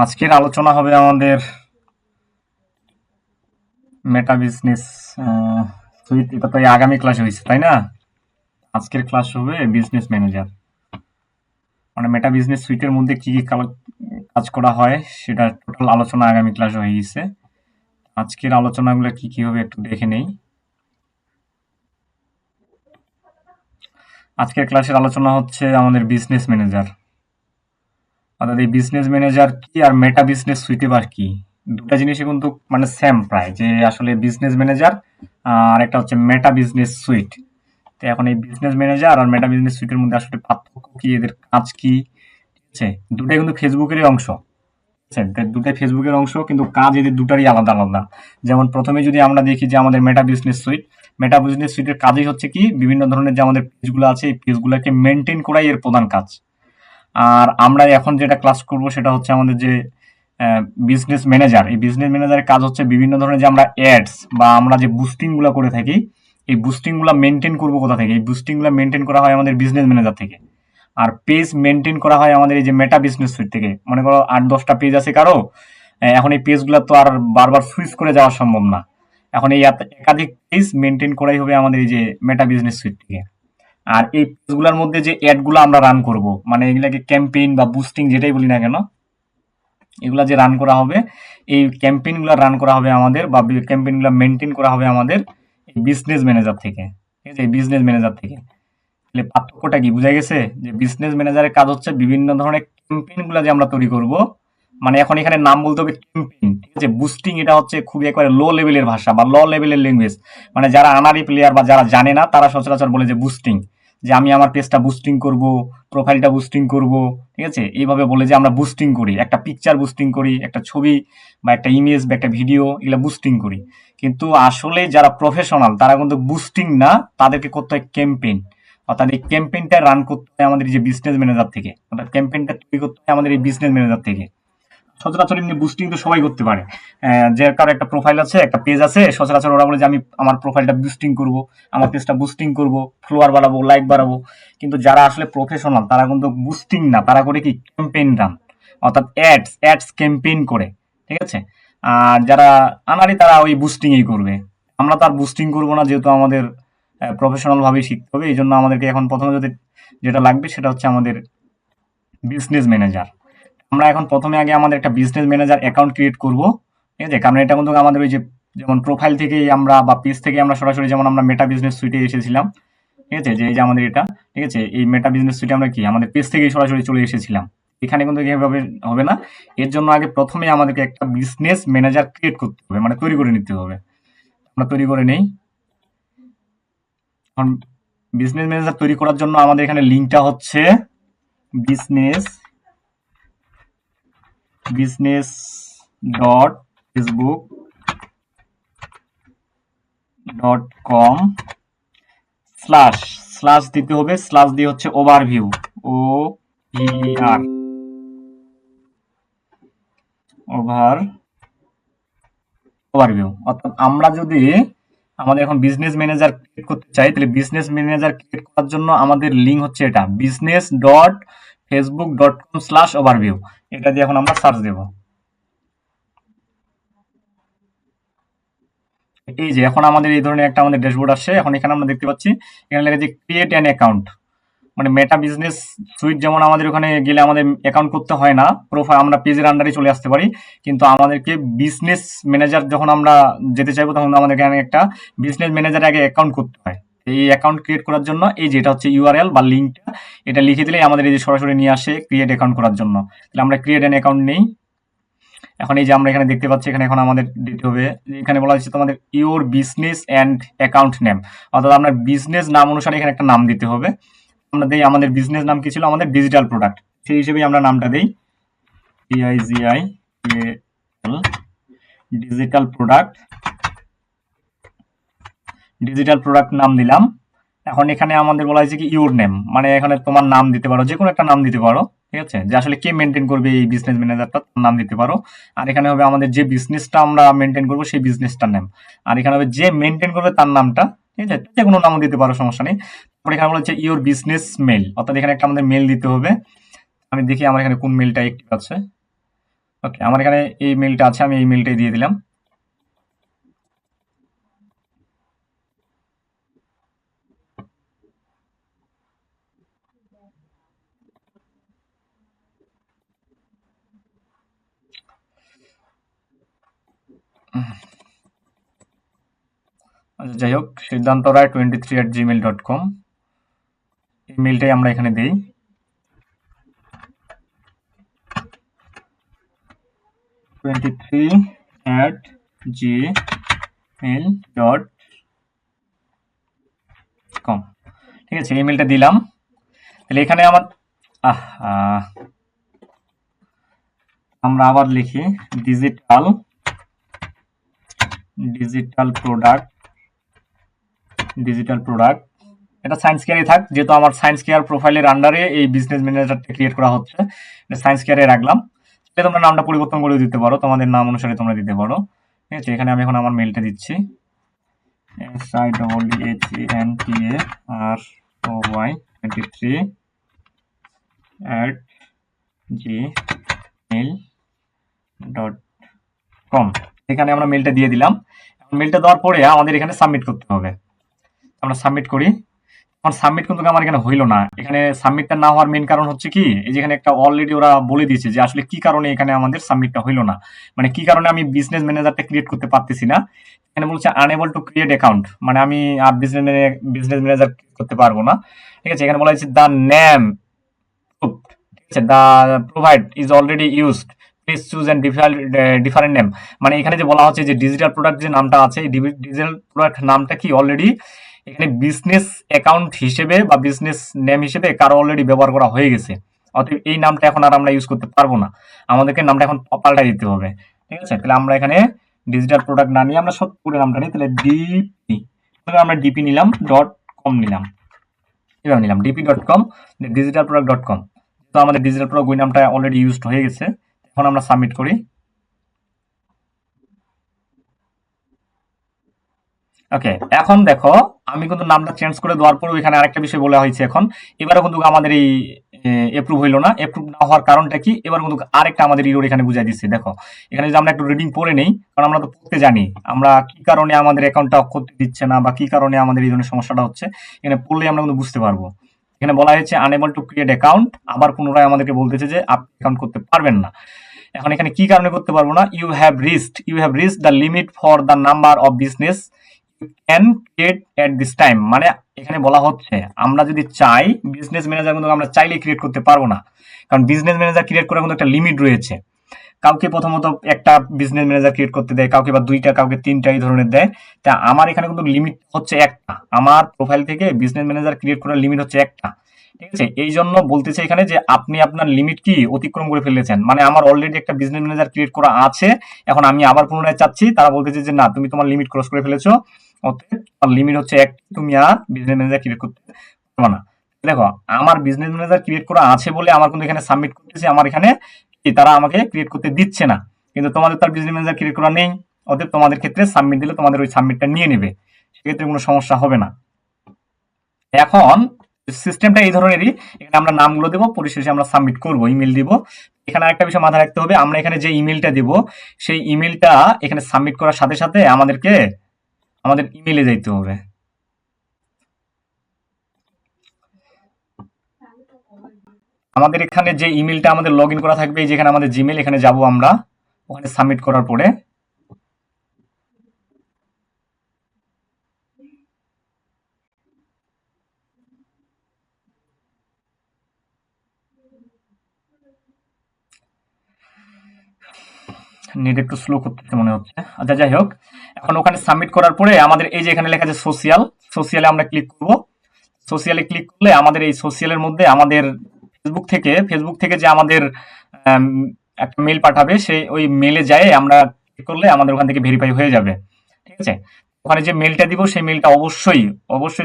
আজকের আলোচনা হবে আমাদের মেটা বিজনেস সুইট। এটা তো এই আগামী ক্লাসে হয়েছে, তাই না? আজকের ক্লাস হবে বিজনেস ম্যানেজার, মানে মেটা বিজনেস সুইটের মধ্যে কি কি কাজ করা হয় সেটা টোটাল আলোচনা আগামী ক্লাসে হয়ে গেছে। আজকের আলোচনাগুলো কি কি হবে একটু দেখে নেই। আজকের ক্লাসের আলোচনা হচ্ছে আমাদের বিজনেস ম্যানেজার, অর্থাৎ এই বিজনেস ম্যানেজার কি আর মেটা বিজনেস সুইট এবার কি, দুটা জিনিসই কিন্তু মানে সেম প্রায়, যে আসলে বিজনেস ম্যানেজার আর একটা হচ্ছে মেটা বিজনেস সুইট। তো এখন এই বিজনেস ম্যানেজার আর মেটা বিজনেস সুইটের মধ্যে আসলে পার্থক্য কি, এদের কাজ কি, ঠিক আছে? দুটাই কিন্তু ফেসবুকেরই অংশ, ঠিক আছে? দুটাই ফেসবুকের অংশ, কিন্তু কাজ এদের দুটারই আলাদা আলাদা। যেমন প্রথমে যদি আমরা দেখি যে আমাদের মেটা বিজনেস সুইটের কাজই হচ্ছে কি, বিভিন্ন ধরনের যে আমাদের পেজগুলো আছে এই পেজগুলোকে মেনটেন করাই এর প্রধান কাজ। আর আমরা এখন যেটা ক্লাস করব সেটা হচ্ছে আমাদের যে বিজনেস ম্যানেজার, এই বিজনেস ম্যানেজারের কাজ হচ্ছে বিভিন্ন ধরনের যে আমরা অ্যাডস বা আমরা যে বুস্টিং গুলো করে থাকি, এই বুস্টিং গুলা মেনটেন করবো কোথা থেকে? এই বুস্টিং গুলা মেনটেন করা হয় আমাদের বিজনেস ম্যানেজার থেকে। আর পেজ মেনটেন করা হয় আমাদের এই যে মেটা বিজনেস সুইট থেকে। মনে করো 8-10টা পেজ আছে কারো, এখন এই পেজগুলো তো আর বারবার সুইচ করে যাওয়া সম্ভব না। এখন এই একাধিক পেজ মেনটেন করাই হবে আমাদের এই যে মেটা বিজনেস সুইট থেকে। আর এই পেজগুলোর মধ্যে যে অ্যাড গুলো আমরা রান করব, মানে এগুলাকে ক্যাম্পেইন বা বুস্টিং যেটাই বলি না কেন, এগুলা যে রান করা হবে, এই ক্যাম্পেইন গুলো রান করা হবে আমাদের, বা ক্যাম্পেইন গুলো মেনটেন করা হবে আমাদের বিজনেস ম্যানেজার থেকে, ঠিক আছে? বিজনেস ম্যানেজার থেকে। তাহলে পার্থক্যটা কি বোঝা গেছে? যে বিজনেস ম্যানেজারের কাজ হচ্ছে বিভিন্ন ধরনের ক্যাম্পেইন গুলো যে আমরা তৈরি করব, মানে এখন এখানে নাম বলতে হবে ক্যাম্পেইন, ঠিক আছে? বুস্টিং এটা হচ্ছে খুবই একবারে লো লেভেলের ভাষা বা লো লেভেলের ল্যাঙ্গুয়েজ। মানে যারা আনারি প্লেয়ার বা যারা জানে না তারা সচরাচর বলে যে বুস্টিং, যে আমি আমার পেজটা বুস্টিং করব, প্রোফাইলটা বুস্টিং করব, ঠিক আছে? এইভাবে বলে যে আমরা বুস্টিং করি, একটা পিকচার বুস্টিং করি, একটা ছবি বা একটা ইমেজ বা একটা ভিডিও, এগুলা বুস্টিং করি। কিন্তু আসলে যারা প্রফেশনাল তারা কিন্তু বুস্টিং না, তাদেরকে করতে হয় ক্যাম্পেইন। অর্থাৎ এই ক্যাম্পেইনটা রান করতে হয় আমাদের এই যে বিজনেস ম্যানেজার থেকে, অর্থাৎ ক্যাম্পেইনটা তৈরি করতে হয় আমাদের এই বিজনেস ম্যানেজার থেকে। সচরাচর এমনি বুস্টিং তো সবাই করতে পারে। যে কারো একটা প্রোফাইল আছে, একটা পেজ আছে, সচরাচর ওরা বলে যে আমি আমার প্রোফাইলটা বুস্টিং করব, আমার পেজটা বুস্টিং করব, ফলোয়ার বাড়াবো, লাইক বাড়াবো। কিন্তু যারা আসলে প্রফেশনাল তারা কিন্তু বুস্টিং না, তারা করে কি ক্যাম্পেইন রান, অর্থাৎ অ্যাডস ক্যাম্পেইন করে, ঠিক আছে? আর যারা আনারি তারা ওই বুস্টিংই করবে। আমরা তো আর বুস্টিং করবো না, যেহেতু আমাদের প্রফেশনাল ভাবেই শিখতে হবে। এই জন্য আমাদেরকে এখন প্রথমে যদি যেটা লাগবে সেটা হচ্ছে আমাদের বিজনেস ম্যানেজার। আমরা এখন প্রথমে আগে আমাদের একটা বিজনেস ম্যানেজার অ্যাকাউন্ট ক্রিয়েট করব, ঠিক আছে? কারণ এটা কিন্তু আমাদের ওই যে যেমন প্রোফাইল থেকেই আমরা বা পেজ থেকে আমরা সরাসরি, যেমন আমরা মেটা বিজনেস সুইটে এসেছিলাম, ঠিক আছে? যে এই যে আমাদের এটা, ঠিক আছে? এই মেটা বিজনেস সুইটে আমরা কি আমাদের পেজ থেকেই সরাসরি চলে এসেছিলাম। এখানে কিন্তু এভাবে হবে না। এর জন্য আগে প্রথমে আমাদেরকে একটা বিজনেস ম্যানেজার ক্রিয়েট করতে হবে, মানে তৈরি করে নিতে হবে। আমরা তৈরি করে নেই। এখন বিজনেস ম্যানেজার তৈরি করার জন্য আমাদের এখানে লিঙ্কটা হচ্ছে business business dot Facebook dot com slash slash দিতে হবে। স্ল্যাশ দিয়ে হচ্ছে ওভারভিউ, ও ভি আর, ওভার ওভারভিউ। অর্থাৎ আমরা যদি আমাদের এখন বিজনেস ম্যানেজার ক্রিয়েট করতে চাই, তাহলে বিজনেস ম্যানেজার ক্রিয়েট করার জন্য আমাদের লিঙ্ক হচ্ছে এটা business dot Facebook dot com slash overview. এটা দিয়ে এখন আমরা সার্চ দেবো। এই যে এখন আমাদের এই ধরনের একটা আমাদের ড্যাশবোর্ড আসছে। এখন এখানে আমরা দেখতে পাচ্ছি এখানে লেখা আছে ক্রিয়েট অ্যান অ্যাকাউন্ট। মানে মেটা বিজনেস সুইট যেমন আমাদের ওখানে গেলে আমাদের অ্যাকাউন্ট করতে হয় না, প্রোফাইল আমরা পেজের আন্ডারে চলে আসতে পারি। কিন্তু আমাদেরকে বিজনেস ম্যানেজার যখন আমরা যেতে চাইবো তখন আমাদেরকে এখানে একটা বিজনেস ম্যানেজারে আগে অ্যাকাউন্ট করতে হয়। এই অ্যাকাউন্ট ক্রিয়েট করার জন্য এই যে এটা হচ্ছে ইউআরএল বা লিঙ্কটা, এটা লিখে দিলেই আমাদের এই যে সরাসরি নিয়ে আসে ক্রিয়েট অ্যাকাউন্ট করার জন্য। তাহলে আমরা ক্রিয়েট অ্যান অ্যাকাউন্ট নেই। এখন এই যে আমরা এখানে দেখতে পাচ্ছি, এখানে এখন আমাদের দিতে হবে, এখানে বলা হচ্ছে তোমাদের your business and account name, অর্থাৎ আপনার বিজনেস নাম অনুসারে এখানে একটা নাম দিতে হবে। আমরা দেই আমাদের বিজনেস নাম কি ছিল, আমাদের ডিজিটাল প্রোডাক্ট, সেই হিসেবেই আমরা নামটা দেই ডিআইজিআই ডিজিটাল প্রোডাক্ট। ডিজিটাল প্রোডাক্ট নাম দিলাম। এখন এখানে আমাদের বলা হয়েছে কি ইউর নেম, মানে এখানে তোমার নাম দিতে পারো, যে কোনো একটা নাম দিতে পারো, ঠিক আছে? যে আসলে কে মেনটেন করবে এই বিজনেস ম্যানেজারটা তার নাম দিতে পারো। আর এখানে হবে আমাদের যে বিজনেসটা আমরা মেনটেন করবো সেই বিজনেসটার নাম। আর এখানে হবে যে মেনটেন করবে তার নামটা, ঠিক আছে? যে কোনো নামও দিতে পারো, সমস্যা নেই। এখানে বলা হচ্ছে ইওর বিজনেস মেল, অর্থাৎ এখানে একটা আমাদের মেল দিতে হবে। আমি দেখি আমার এখানে কোন মেলটা অ্যাক্টিভ আছে। ওকে, আমার এখানে এই মেলটা আছে, আমি এই মেলটাই দিয়ে দিলাম। আচ্ছা, যাই হোক, সিদ্ধান্ত রায় 23@gmail.com, এই মেলটাই আমরা এখানে দিই।23@gmail.com, ঠিক আছে, ইমেলটা দিলাম। তাহলে এখানে আমার আমরা আবার লিখি ডিজিটাল প্রোডাক্ট, এটা সায়েন্স কেয়ারে থাক, যেহেতু আমার সায়েন্স কেয়ার প্রোফাইলের আন্ডারে এই বিজনেস ম্যানেজারটা ক্রিয়েট করা হচ্ছে, সায়েন্স কেয়ারে রাখলাম। তোমরা নামটা পরিবর্তন করে দিতে পারো, তোমাদের নাম অনুসারে তোমরা দিতে পারো, ঠিক আছে। এখানে আমি এখন আমার মেলটা দিচ্ছি, SIOOY23@gmail.com, এখানে আমরা মেলটা দিয়ে দিলাম। মেলটা দেওয়ার পরে আমাদের এখানে সাবমিট করতে হবে। আমরা সাবমিট করি। এখন সাবমিট কিন্তু আমার এখানে হইল না। এখানে সাবমিটটা না হওয়ার মেইন কারণ হচ্ছে কি, এই যে এখানে একটা অলরেডি ওরা বলে দিয়েছে যে আসলে কি কারণে এখানে আমাদের সাবমিটটা হইল না, মানে কি কারণে আমি বিজনেস ম্যানেজারটা ক্রিয়েট করতে পারতেছি না। এখানে বলছে আনএবল টু ক্রিয়েট অ্যাকাউন্ট, মানে আমি আর বিজনেস ম্যানেজার করতে পারবো না, ঠিক আছে। এখানে বলা হয়েছে দ্য নেম, ঠিক আছে, the provide is already used, please choose and different name. মানে এখানে যে বলা হচ্ছে যে ডিজিটাল প্রোডাক্ট যে নামটা আছে, এই ডিজিটাল প্রোডাক্ট নামটা কি অলরেডি এখানে বিজনেস অ্যাকাউন্ট হিসেবে বা বিজনেস নেম হিসেবে কারো অলরেডি ব্যবহার করা হয়ে গেছে, অতএব এই নামটা এখন আর আমরা ইউজ করতে পারবো না, আমাদেরকে নামটা এখন পাল্টাই দিতে হবে, ঠিক আছে। তাহলে আমরা এখানে ডিজিটাল প্রোডাক্ট না নিয়ে আমরা সত্যি করে নামটা নিই, তাহলে ডিপি, আমরা ডিপি নিলাম, .com নিলাম, এভাবে নিলাম dp.com, digitalproduct.com। তো আমাদের ডিজিটাল প্রোডাক্ট ওই নামটা অলরেডি ইউজড হয়ে গেছে। এখন আমরা সাবমিট করি। ওকে, এখন দেখো আমি কিন্তু নামটা চেঞ্জ করে দেওয়ার পর এখানে আরেকটা বিষয় বলা হয়েছে, এখন এবারে কিন্তু আমাদের এই এপ্রুভ হইলো না। এপ্রুভ না হওয়ার কারণটা কি, এবার কিন্তু আরেকটা আমাদের ইরোর এখানে বুঝাই দিচ্ছে। দেখো এখানে যদি আমরা একটু রিডিং পড়ে নেই, কারণ আমরা তো পড়তে জানি আমরা কি কারণে আমাদের অ্যাকাউন্টটা করতে দিচ্ছে না বা কি কারণে আমাদের এই ধরনের সমস্যাটা হচ্ছে, এখানে পড়লে আমরা কিন্তু বুঝতে পারবো। এখানে বলা হয়েছে আনএবল টু ক্রিয়েট অ্যাকাউন্ট, আবার পুনরায় আমাদেরকে বলতেছে যে আপনি অ্যাকাউন্ট করতে পারবেন না। এখন এখানে কি কারণে করতে পারবো না, you have reached the limit for the number of business can create at this time. মানে এখানে বলা হচ্ছে আমরা যদি চাই বিজনেস ম্যানেজার কিন্তু আমরা চাইলেই ক্রিয়েট করতে পারবো না, কারণ বিজনেস ম্যানেজার ক্রিয়েট করার কিন্তু একটা লিমিট রয়েছে। কাউকে প্রথমত একটা বিজনেস ম্যানেজার ক্রিয়েট করতে দেয়, কাউকে বা দুইটা, কাউকে তিনটা, এই ধরনের দেয়। তা আমার এখানে কিন্তু লিমিট হচ্ছে একটা, আমার প্রোফাইল থেকে বিজনেস ম্যানেজার ক্রিয়েট করার লিমিট হচ্ছে একটা, ঠিক আছে। এই জন্য বলতেছে এখানে যে আপনি আপনার লিমিট কি অতিক্রম করে ফেলেছেন, মানে আমার অলরেডি একটা বিজনেস ম্যানেজার ক্রিয়েট করা আছে, এখন আমি আবার পুনরায় চাচ্ছি, তারা বলতেছে যে না, তুমি তোমার লিমিট ক্রস করে ফেলেছো, অতএব তোমার লিমিট হচ্ছে এক, তুমি আর বিজনেস ম্যানেজার ক্রিয়েট করতে পারবে না। দেখো আমার বিজনেস ম্যানেজার ক্রিয়েট করা আছে বলে আমার কিন্তু এখানে সাবমিট করতেছি, আমার এখানে তারা আমাকে ক্রিয়েট করতে দিচ্ছে না, কিন্তু তোমাদের তার বিজনেস ম্যানেজার ক্রিয়েট করা নেই, অতএব তোমাদের ক্ষেত্রে সাবমিট দিলে তোমাদের ওই সাবমিটটা নিয়ে নেবে, সেক্ষেত্রে কোনো সমস্যা হবে না। এখন সিস্টেমটা এই ধরনেরই, এখানে আমরা নামগুলো দেবো, পরিশেষে আমরা সাবমিট করব, ইমেল দিব। এখানে আরেকটা বিষয় মাথায় রাখতে হবে, আমরা এখানে যে ইমেলটা দেব সেই ইমেলটা এখানে সাবমিট করার সাথে সাথে আমাদেরকে আমাদের ইমেলে যাইতে হবে। আমাদের এখানে যে ইমেলটা আমাদের লগ ইন করা থাকবে, যেখানে আমাদের জিমেল, এখানে যাব আমরা, ওখানে সাবমিট করার পরে নেট একটু স্লো করতেছে মনে হচ্ছে। আচ্ছা, যাই হোক, এখন ওখানে সাবমিট করার পরে আমাদের এই যে এখানে লেখা আছে সোশিয়াল, সোশিয়ালে আমরা ক্লিক করব। সোশিয়ালে ক্লিক করলে আমাদের এই সোশিয়ালের মধ্যে আমাদের ফেসবুক থেকে যে আমাদের একটা মেল পাঠাবে, সেই ওই মেলে যায় আমরা ক্লিক করলে আমাদের ওখান থেকে ভেরিফাই হয়ে যাবে, ঠিক আছে। ওখানে যে মেলটা দিব সেই মেলটা অবশ্যই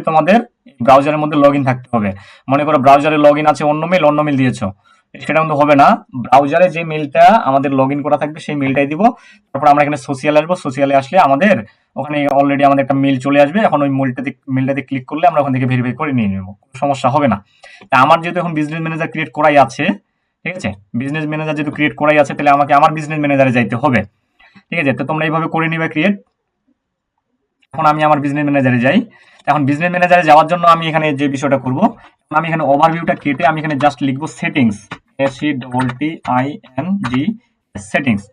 তোমাদের ব্রাউজারের মধ্যে লগ ইন থাকতে হবে। মনে করো ব্রাউজারে লগ ইন আছে অন্য মেল দিয়েছো, সেটা কিন্তু হবে না। ব্রাউজারে যে মেলটা আমাদের লগ ইন করা থাকবে সেই মেলটাই দিব। তারপর আমরা এখানে সোশিয়াল আসবো, সোশিয়ালে আসলে আমাদের ওখানে অলরেডি আমাদের একটা মেল চলে আসবে। এখন ওই মেলটাতে ক্লিক করলে আমরা ওখান থেকে ভেরিফাই করে নিয়ে নেব, কোনো সমস্যা হবে না। তা আমার যেহেতু এখন বিজনেস ম্যানেজার ক্রিয়েট করাই আছে, ঠিক আছে, বিজনেস ম্যানেজার যেহেতু ক্রিয়েট করাই আছে, তাহলে আমাকে আমার বিজনেস ম্যানেজারে যাইতে হবে, ঠিক আছে। তো তোমরা এইভাবে করে নিবে ক্রিয়েট। এখন আমি আমার বিজনেস ম্যানেজারে যাই। এখন বিজনেস ম্যানেজারে যাওয়ার জন্য আমি এখানে যে বিষয়টা করব, আমি এখানে ওভারভিউটা কেটে আমি এখানে জাস্ট লিখবো সেটিংস, SETTING, সেটিংস।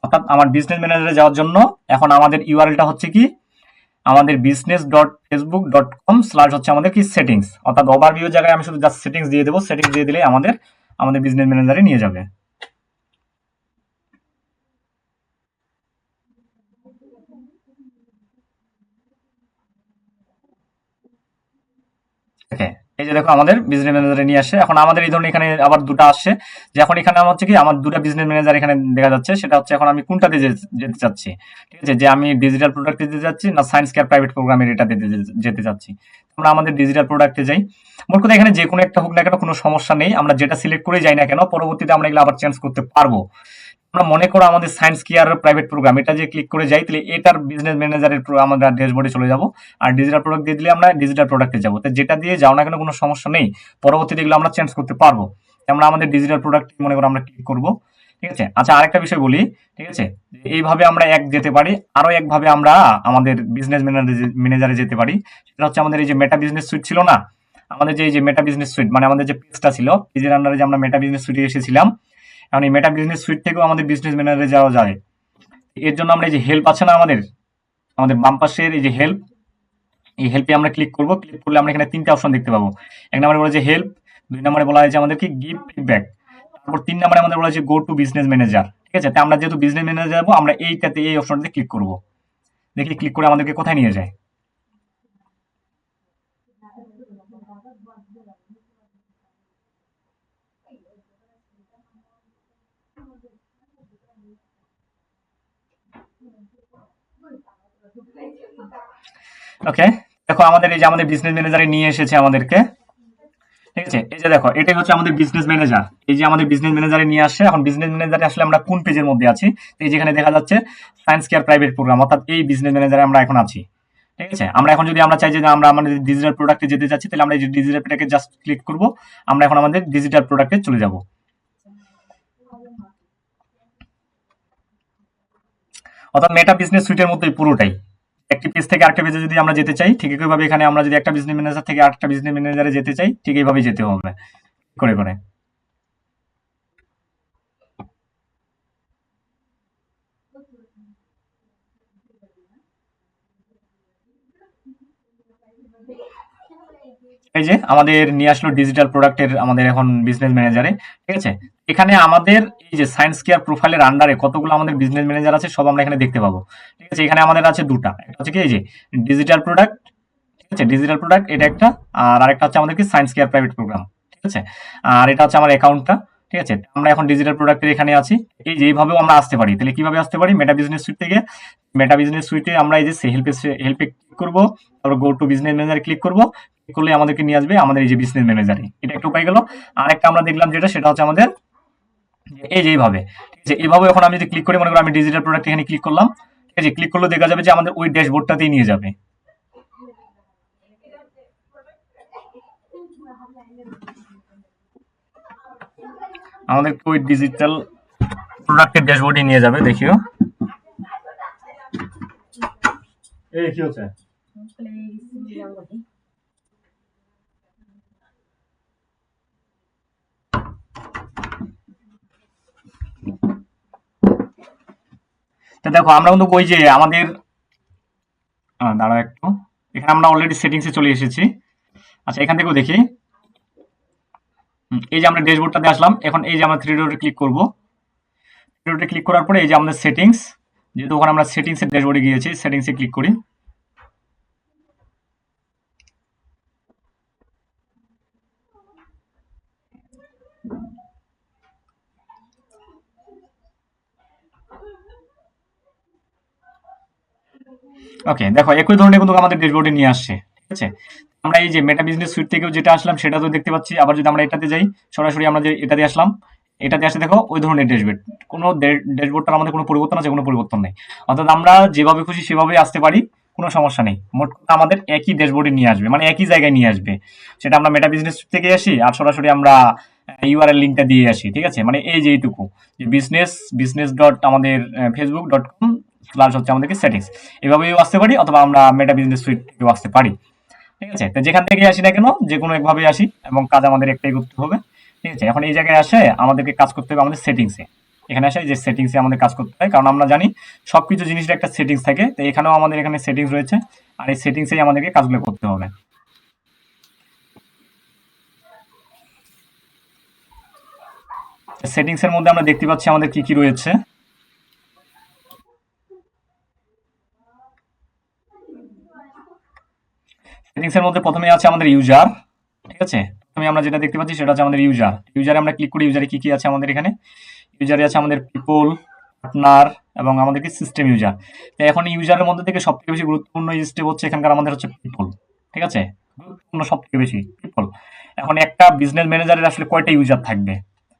অর্থাৎ আমার বিজনেস ম্যানেজারে যাওয়ার জন্য এখন আমাদের ইউআরএলটা হচ্ছে কি, আমাদের business.facebook.com/ হচ্ছে আমাদের কি সেটিংস। অর্থাৎ ওভারভিউ জায়গায় আমি শুধু জাস্ট সেটিংস দিয়ে দেবো, সেটিংস দিয়ে দিলে আমাদের বিজনেস ম্যানেজারে নিয়ে যাবে। ওকে, এই যে দেখো আমাদের বিজনেস ম্যানেজারে নিয়ে আসে। এখন আমাদের এই ধরনের এখানে আবার দুটো আসছে, যে এখন এখানে আমার হচ্ছে কি আমার দুটো বিজনেস ম্যানেজার এখানে দেখা যাচ্ছে। সেটা হচ্ছে এখন আমি কোনটাতে যেতে চাচ্ছি, ঠিক আছে, যে আমি ডিজিটাল প্রোডাক্টে যেতে চাচ্ছি না সায়েন্স কেয়ার প্রাইভেট প্রোগ্রামের এটাতে যেতে চাচ্ছি। আমরা আমাদের ডিজিটাল প্রোডাক্টে যাই। মোট কথা এখানে যে কোনো একটা হোক না কেন কোনো সমস্যা নেই, আমরা যেটা সিলেক্ট করে যাই না কেন পরবর্তীতে আমরা এগুলো আবার চেঞ্জ করতে পারবো। আমরা মনে করো আমাদের সায়েন্স কেয়ার প্রাইভেট প্রোগ্রাম এটা যে ক্লিক করে যাই, তাহলে এটার বিজনেস ম্যানেজারের আমরা ড্যাশবোর্ডে চলে যাব। আর ডিজিটাল প্রোডাক্ট দিয়ে দিলে আমরা ডিজিটাল প্রোডাক্টে যাবো। তো যেটা দিয়ে যাও না কেন কোনো সমস্যা নেই, পরবর্তীতে এগুলো আমরা চেঞ্জ করতে পারবো। আমরা আমাদের ডিজিটাল প্রোডাক্ট মনে করো আমরা ক্লিক করব, ঠিক আছে। আচ্ছা, আরেকটা বিষয় বলি, ঠিক আছে, এইভাবে আমরা এক যেতে পারি, আরো একভাবে আমরা আমাদের বিজনেস ম্যানেজারে যেতে পারি। সেটা হচ্ছে আমাদের এই যে মেটা বিজনেস সুইট ছিল না, আমাদের যে এই যে মেটা বিজনেস সুইট মানে আমাদের যে পেজটা ছিল, পেজের আন্ডারে যে আমরা মেটা বিজনেস সুইটে এসেছিলাম, এখন এই মেটা বিজনেস সুইট থেকেও আমাদের বিজনেস ম্যানেজারে যাওয়া যায়। এর জন্য আমরা এই যে হেল্প আছে না আমাদের, আমাদের বাম পাশের এই যে হেল্প, এই হেল্পে আমরা ক্লিক করব। ক্লিক করলে আমরা এখানে তিনটা অপশন দেখতে পাবো। এক নম্বরে বলা যে হেল্প, দুই নম্বরে বলা হয়েছে আমাদেরকে গিভ ফিডব্যাক, তারপর তিন নম্বরে আমাদের বলা হয়েছে গো টু বিজনেস ম্যানেজার, ঠিক আছে। তো আমরা যেহেতু বিজনেস ম্যানেজার যাবো, আমরা এইটাতে এই অপশনটাতে ক্লিক করব। দেখি ক্লিক করে আমাদেরকে কোথায় নিয়ে যায়। ওকে, দেখো আমাদের এই যে আমাদের বিজনেস ম্যানেজারে নিয়ে এসেছে আমাদেরকে, ঠিক আছে। এই যে দেখো এটাই হচ্ছে আমাদের বিজনেস ম্যানেজার, এই যে আমাদের বিজনেস ম্যানেজারে নিয়ে আসছে। এখন বিজনেস ম্যানেজারে আসলে আমরা কোন পেজের মধ্যে আছি, এই যেখানে দেখা যাচ্ছে সায়েন্স কেয়ার প্রাইভেট প্রোগ্রাম, অর্থাৎ এই বিজনেস ম্যানেজারে আমরা এখন আছি, ঠিক আছে। আমরা এখন যদি আমরা চাই যে আমরা আমাদের ডিজিটাল প্রোডাক্টে যেতে চাচ্ছি, তাহলে আমরা এই যে ডিজিটাল প্রোডাক্টে জাস্ট ক্লিক করব। আমরা এখন আমাদের ডিজিটাল প্রোডাক্টে চলে যাব। অর্থাৎ মেটা বিজনেস সুইটের মধ্যেই পুরোটাই, একটি পেজ থেকে আরেকটা পেজে যদি আমরা যেতে চাই, ঠিক একইভাবে এখানে আমরা যদি একটা বিজনেস ম্যানেজার থেকে আরেকটা বিজনেস ম্যানেজারে যেতে চাই, ঠিক এইভাবেই যেতে হবে করে করে। এই যে আমাদের নিয়ে আসলো ডিজিটাল প্রোডাক্টের আমাদের এখন বিজনেস ম্যানেজারে, ঠিক আছে। এখানে আমাদের এই যে সায়েন্স কেয়ার প্রোফাইলের আন্ডারে কতগুলো আমাদের বিজনেস ম্যানেজার আছে সব আমরা এখানে দেখতে পাবো, ঠিক আছে। এখানে আমাদের আছে দুটা, একটা হচ্ছে কি এই যে ডিজিটাল প্রোডাক্ট, ঠিক আছে, ডিজিটাল প্রোডাক্ট এটা একটা, আর আরেকটা হচ্ছে আমাদের কি সায়েন্স কেয়ার প্রাইভেট প্রোগ্রাম, ঠিক আছে। আর এটা হচ্ছে আমার অ্যাকাউন্টটা, ঠিক আছে। আমরা এখন ডিজিটাল প্রোডাক্টের এখানে আছি। এই যে এইভাবেও আমরা আসতে পারি। তাহলে কিভাবে আসতে পারি, মেটা বিজনেস সুইট থেকে, মেটা বিজনেস সুইটে আমরা এই যে হেল্পে ক্লিক করবো, তারপর গো টু বিজনেস ম্যানেজারে ক্লিক করবো। ক্লিক করলে আমাদেরকে নিয়ে আসবে আমাদের এই যে বিজনেস ম্যানেজারে। এটা একটা উপায় গেল। আরেকটা আমরা দেখলাম যেটা, সেটা হচ্ছে আমাদের এই যে এইভাবে, ঠিক আছে। এইভাবে এখন আমি যদি ক্লিক করি, মনে করো আমি ডিজিটাল প্রোডাক্ট এখানে ক্লিক করলাম, ঠিক আছে। ক্লিক করলে দেখা যাবে যে আমাদের ওই ড্যাশবোর্ডটাতেই নিয়ে যাবে। আমাদের ওই ডিজিটাল প্রোডাক্টের ড্যাশবোর্ডে নিয়ে যাবে, দেখিও। এই কি হচ্ছে, তো দেখো আমরা কিন্তু ওই যে আমাদের দাঁড়াও একটু, এখানে আমরা অলরেডি সেটিংসে চলে এসেছি। আচ্ছা, এখান থেকেও দেখি। এই যে আমরা ড্যাশবোর্ডটাতে আসলাম, এখন এই যে আমরা থ্রি ডটে ক্লিক করব। থ্রি ডটে ক্লিক করার পরে এই যে আমাদের সেটিংস, যেহেতু ওখানে আমরা সেটিংসের ড্যাশবোর্ডে গিয়েছি, সেটিংসে ক্লিক করি। ওকে, দেখো একই ধরনের কিন্তু আমাদের ড্যাশবোর্ডে নিয়ে আসছে, ঠিক আছে। আমরা এই যে মেটা বিজনেস সুইট থেকেও যেটা আসলাম সেটা তো দেখতে পাচ্ছি। আবার যদি আমরা এটাতে যাই, সরাসরি আমরা যে এটাতে আসলাম, এটাতে আসে দেখো ওই ধরনের ড্যাশবোর্ড। কোনো ড্যাশবোর্ডটার আমাদের কোনো পরিবর্তন আছে? কোনো পরিবর্তন নেই। অর্থাৎ আমরা যেভাবে খুশি সেভাবেই আসতে পারি, কোনো সমস্যা নেই। মোট কথা আমাদের একই ড্যাশবোর্ডে নিয়ে আসবে, মানে একই জায়গায় নিয়ে আসবে। সেটা আমরা মেটা বিজনেস থেকে আসি আর সরাসরি আমরা ইউআরএল লিঙ্কটা দিয়ে আসি, ঠিক আছে? মানে এই যে এইটুকু, যে বিজনেস বিজনেস ডট আমাদের facebook.com স্ল্যাশ হচ্ছে আমাদেরকে সেটিংস, এভাবেও আসতে পারি, অথবা আমরা মেটা বিজনেস সুইট থেকেও আসতে পারি, ঠিক আছে? তো যেখান থেকে আসি না কেন, যে কোনো একভাবে আসি এবং কাজ আমাদের একটাই করতে হবে, ঠিক আছে? এখন এই জায়গায় আসে আমাদেরকে কাজ করতে হবে আমাদের সেটিংসে। এখানে আসে যে সেটিংসে আমাদের কাজ করতে হয়, কারণ আমরা জানি সবকিছু জিনিসের একটা সেটিংস থাকে। তো এখানেও আমাদের এখানে সেটিংস রয়েছে, আর এই সেটিংসেই আমাদেরকে কাজগুলো করতে হবে। সেটিংস এর মধ্যে আমরা দেখতে পাচ্ছি আমাদের কি কি রয়েছে। সেটিংস এর মধ্যে প্রথমে আছে আমাদের ইউজার, ঠিক আছে? প্রথমে আমরা যেটা দেখতে পাচ্ছি সেটা হচ্ছে আমাদের ইউজার। ইউজারে আমরা ক্লিক করি, ইউজারে কি কি আছে আমাদের এখানে। ইউজারে আছে আমাদের পিপল, পার্টনার এবং আমাদের কি সিস্টেম ইউজার। তো এখন ইউজারের মধ্যে থেকে সবথেকে বেশি গুরুত্বপূর্ণ স্টেপ হচ্ছে এখানকার আমাদের হচ্ছে পিপল, ঠিক আছে? গুরুত্বপূর্ণ সবথেকে বেশি পিপল। এখন একটা বিজনেস ম্যানেজারের আসলে কয়টা ইউজার থাকবে,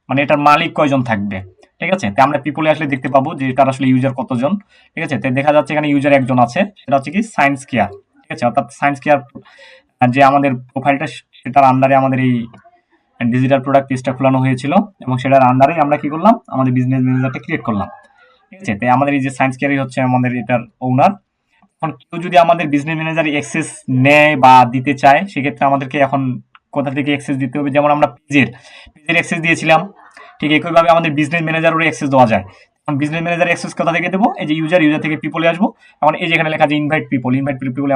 মানে এটার মালিক কয়জন থাকবে, ঠিক আছে? তো আমরা পিপলে আসলে দেখতে পাবো যে তার আসলে ইউজার কতজন, ঠিক আছে? তো দেখা যাচ্ছে এখানে ইউজার একজন আছে, সেটা হচ্ছে কি সায়েন্স কেয়ার, ঠিক আছে? অর্থাৎ সায়েন্স কেয়ার যে আমাদের প্রোফাইলটা, সেটার আন্ডারে আমাদের এই ডিজিটাল প্রোডাক্ট পেজটা খোলানো হয়েছিল, এবং সেটার আন্ডারে আমরা কি করলাম, আমাদের বিজনেস ম্যানেজারটা ক্রিয়েট করলাম, ঠিক আছে? তাই আমাদের এই যে সায়েন্স কেয়ারই হচ্ছে আমাদের এটার ওনার। এখন কেউ যদি আমাদের বিজনেস ম্যানেজার অ্যাক্সেস নেয় বা দিতে চায়, সেক্ষেত্রে আমাদেরকে এখন কোথা থেকে অ্যাক্সেস দিতে হবে? যেমন আমরা পেজের অ্যাক্সেস দিয়েছিলাম, ঠিক একইভাবে আমাদের বিজনেস ম্যানেজারেরও অ্যাক্সেস দেওয়া যায়। এখন বিজনেস ম্যানেজার অ্যাক্সেস কোথা থেকে দেবো? এই যে ইউজার থেকে পিপলে আসবো। এখন এই যেখানে লেখা আছে ইনভাইট পিপলে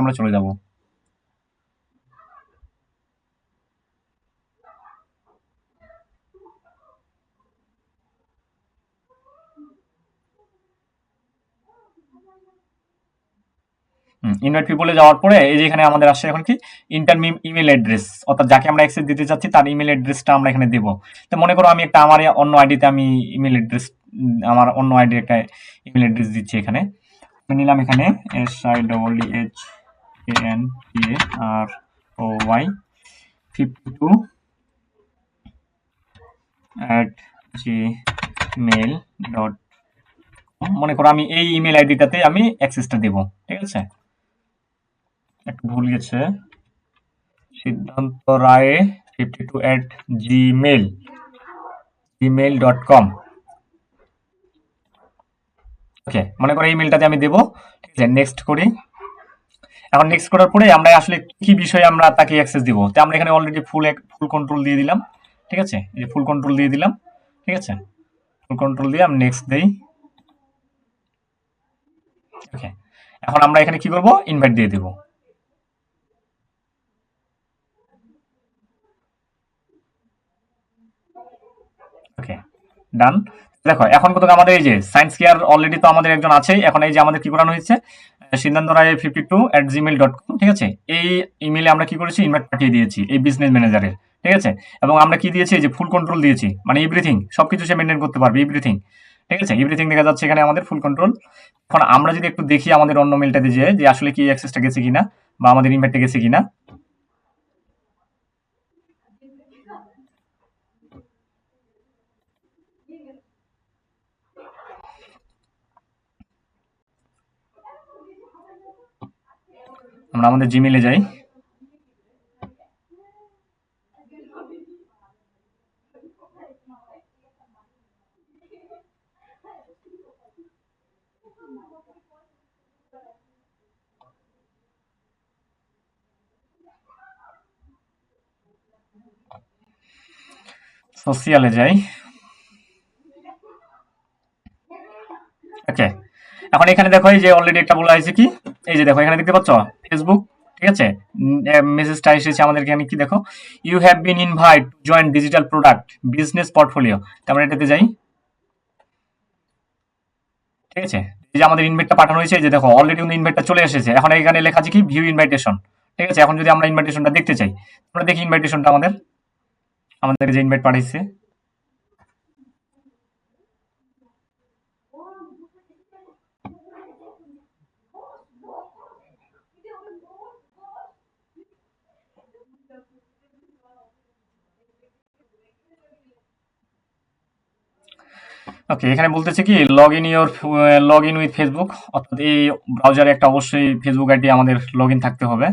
আমরা চলে যাবো। ইনভাইট পিপলে যাওয়ার পরে এই যে এখানে আমাদের আসছে এখন কি ইন্টার ইমেল অ্যাড্রেস, অর্থাৎ যাকে আমরা অ্যাক্সেস দিতে চাচ্ছি তার ইমেল অ্যাড্রেসটা আমরা এখানে দেবো। তো মনে করো আমি একটা আমার অন্য আইডিতে আমি ইমেল অ্যাড্রেস, আমার অন্য আইডির একটা ইমেল অ্যাড্রেস দিচ্ছি এখানে। আমি নিলাম এখানে SIDDANROY52@gmail.com। মনে করো আমি এই ইমেল আইডিটাতে আমি অ্যাক্সেসটা দেবো, ঠিক আছে? একটু ভুল গেছে, সিদ্ধান্ত রায় 52@gmail.com। ওকে, মনে করো এই মেলটাতে আমি দেবো, ঠিক আছে? নেক্সট করি। এখন নেক্সট করার পরে আমরা আসলে কি বিষয়ে আমরা তাকে অ্যাক্সেস দিব, তো আমরা এখানে অলরেডি ফুল কন্ট্রোল দিয়ে দিলাম, ঠিক আছে? এই যে ফুল কন্ট্রোল দিয়ে দিলাম, ঠিক আছে? ফুল কন্ট্রোল দিয়ে আমি নেক্সট দেই। ওকে, এখন আমরা এখানে কি করব, ইনভাইট দিয়ে দিব। ওকে, ডান। দেখো এখন কত আমাদের এই যে সায়েন্স কেয়ার অলরেডি তো আমাদের একজন আছেই। এখন এই যে আমাদের কি করানো হয়েছে, সিদ্ধান্ত রায় 52@gmail.com, ঠিক আছে? এই ইমেলে আমরা কি করেছি, ইনভাইট পাঠিয়ে দিয়েছি এই বিজনেস ম্যানেজারের, ঠিক আছে? এবং আমরা কি দিয়েছি, এই যে ফুল কন্ট্রোল দিয়েছি, মানে এভরিথিং, সবকিছু সে মেনটেন করতে পারবে, এভরিথিং, ঠিক আছে? এভরিথিং দেখা যাচ্ছে এখানে আমাদের ফুল কন্ট্রোল। এখন আমরা যদি একটু দেখি আমাদের অন্য মেলটাতে যে আসলে কি অ্যাক্সেসটা গেছে কিনা, বা আমাদের ইনভাইটটা গেছে কিনা। আমরা আমাদের জিমেলে যাই। সোশিয়ালে যাই। ওকে, এখন এখানে দেখো এই যে অলরেডি একটা বলা হয়েছে কি, এই যে দেখো এখানে দেখতে পাচ্ছ ফেসবুক, ঠিক আছে? মেসেজটা এসেছে আমাদের এখানে কি, দেখো you have been invite to join digital product business portfolio. আমরা এটাতে যাই, ঠিক আছে? এই যে আমাদের ইনভাইটটা পাঠানো হয়েছে, এই যে দেখো অলরেডি কিন্তু ইনভাইটটা চলে এসেছে। এখন এখানে লেখা আছে কি ভিউ ইনভাইটেশন, ঠিক আছে? এখন যদি আমরা ইনভাইটেশনটা দেখতে চাই, আমরা দেখি ইনভাইটেশনটা আমাদের যে ইনভাইট পাঠাইছে। ওকে, এখানে বলতেছে কি লগ ইন উইথ ফেসবুক, অর্থাৎ এই ব্রাউজারে একটা অবশ্যই ফেসবুক আইডি আমাদের লগ ইন থাকতে হবে,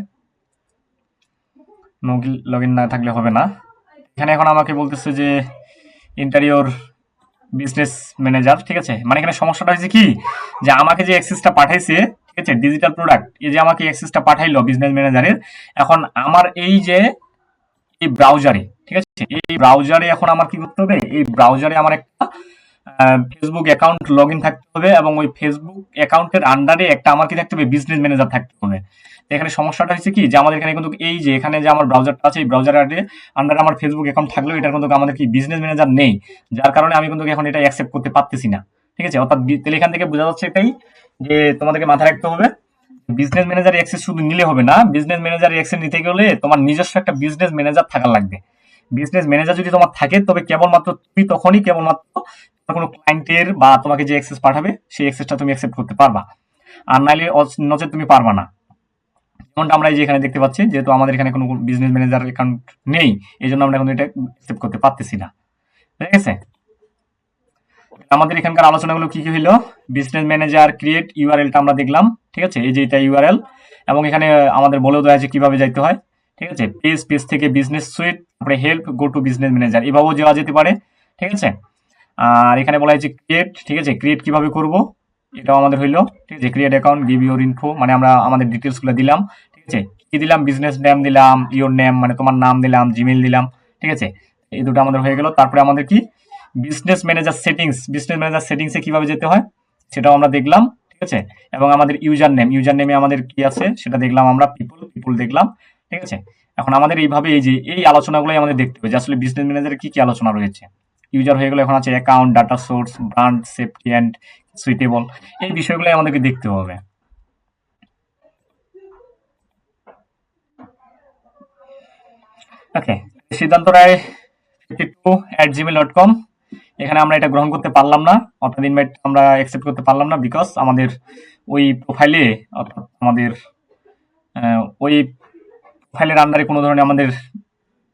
লগ ইন না থাকলে হবে না। এখানে এখন আমাকে বলতেছে যে ইন্টারিয়র বিজনেস ম্যানেজার, ঠিক আছে। মানে এখানে সমস্যাটা হয়েছে কি, যে আমাকে যে অ্যাক্সেসটা পাঠাইছে, ঠিক আছে, ডিজিটাল প্রোডাক্ট, এই যে আমাকে অ্যাক্সেসটা পাঠাইলো বিজনেস ম্যানেজারের, এখন আমার এই যে এই ব্রাউজারে, ঠিক আছে, এই ব্রাউজারে এখন আমার কি করতে হবে, এই ব্রাউজারে আমার একটা ফেসবুক অ্যাকাউন্ট লগ ইন থাকতে হবে, এবং ওই ফেসবুক অ্যাকাউন্টের আন্ডারে একটা আমার কি থাকতে হবে, বিজনেস ম্যানেজার থাকতে হবে। তো এখানে সমস্যাটা হচ্ছে কি, যে আমাদের এখানে কিন্তু এই যে এখানে যে আমার ব্রাউজারটা আছে, এই ব্রাউজারের আন্ডারে আমার ফেসবুক অ্যাকাউন্ট থাকলেও এটার কিন্তু আমাদের কি বিজনেস ম্যানেজার নেই, যার কারণে আমি কিন্তু এখন এটা অ্যাকসেপ্ট করতে পারতেছি না, ঠিক আছে। অর্থাৎ তাহলে এখান থেকে বোঝা যাচ্ছে এটাই, যে তোমাদেরকে মাথায় রাখতে হবে বিজনেস ম্যানেজার অ্যাক্সেস শুধু নিলে হবে না, বিজনেস ম্যানেজার অ্যাক্সেস নিতে গেলে তোমার নিজস্ব একটা বিজনেস ম্যানেজার থাকা লাগবে। বিজনেস ম্যানেজার যদি তোমার থাকে, তবে কেবলমাত্র তুমি তখনই কেবলমাত্র কোনো ক্লায়েন্টের বা তোমাকে যে অ্যাক্সেস পাঠাবে সেই অ্যাক্সেসটা তুমি অ্যাকসেপ্ট করতে পারবা, আর নাইলে নচেত তুমি পারবা না। যেমনটা আমরা এই যে এখানে দেখতে পাচ্ছি, যেহেতু আমাদের এখানে কোনো বিজনেস ম্যানেজার অ্যাকাউন্ট নেই, এই জন্য আমরা এখন এটা অ্যাকসেপ্ট করতে পারতেছি না, ঠিক আছে। আমাদের এখানকার আলোচনাগুলো কি কি হইলো, বিজনেস ম্যানেজার ক্রিয়েট ইউআরএলটা আমরা দেখলাম, ঠিক আছে, এই যে এটা ইউআরএল, এবং এখানে আমাদের বলেও দেওয়া আছে কিভাবে যাইতে হয়, ঠিক আছে। পেজ থেকে বিজনেস সুইট, তারপরে help, go to business manager, এভাবেও যাওয়া যেতে পারে, ঠিক আছে। আর এখানে বলা হয়েছে ক্রিয়েট, ঠিক আছে, ক্রিয়েট কিভাবে করব এটাও আমাদের হইলো, ঠিক আছে। Create account, give your info, মানে আমরা আমাদের ডিটেলসগুলো দিলাম, ঠিক আছে। কি দিলাম, বিজনেস নেম দিলাম, ইওর নেম মানে তোমার নাম দিলাম, জিমেইল দিলাম, ঠিক আছে। এই দুটো আমাদের হয়ে গেল। তারপরে আমাদের কি বিজনেস ম্যানেজার সেটিংসে কিভাবে যেতে হয় সেটাও আমরা দেখলাম, ঠিক আছে। এবং আমাদের ইউজার নেমে আমাদের কি আছে সেটা দেখলাম, আমরা পিপল দেখলাম, ঠিক আছে। এখন আমাদের এইভাবে এই যে এই আলোচনাগুলোই আমাদের দেখতে হবে যে আসলে বিজনেস ম্যানেজারের কি কি আলোচনা রয়েছে। ইউজার হয়ে গেল, এখন আছে account, data source, brand, safety and suitable, এই বিষয়গুলোই আমাদেরকে দেখতে হবে। ওকে, সিদ্ধান্ত রায় 52@gmail.com, এখানে আমরা এটা গ্রহণ করতে পারলাম না, অর্থাৎ ইনভাইট আমরা অ্যাকসেপ্ট করতে পারলাম না, বিকজ আমাদের ওই প্রোফাইলে, অর্থাৎ আমাদের ওই প্রোফাইলের আন্ডারে কোনো ধরনের আমাদের